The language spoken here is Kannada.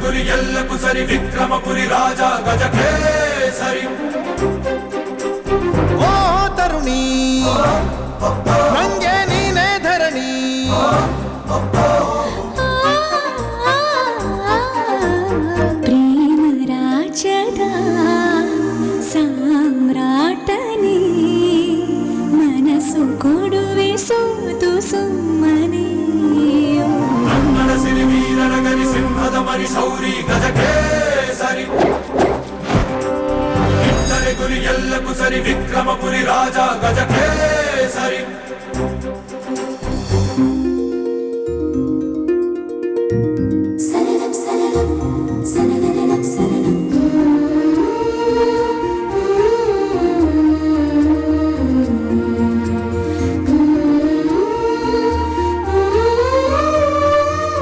ಗುರಿ ಎಲ್ಲಕ್ಕೂ ಸರಿ ವಿಕ್ರಮಪುರಿ ರಾಜ ಗಜಕೇಸರಿ. ಓ ತರುಣಿ ನಂಗೆ ನೀನೇ ಧರಣಿ, ಪ್ರೇಮ ರಾಜದ ಸಾಮ್ರಾಟನೇ, ಮನಸ್ಸು ಕೊಡುವೆ ಸೋತು ಸುಮ್ಮನೆ. ಕನ್ನಡ ಸಿರಿ ವೀರರ ಗರಿ ಸಿಂಹದ ಮರಿ ಶೌರಿ ಗಜಕೇಸರಿ. ಇಟ್ಟರೆ ಗುರಿ ಎಲ್ಲಕ್ಕೂ ಸರಿ ವಿಕ್ರಮಪುರಿ ರಾಜ ಗಜಕೇಸರಿ.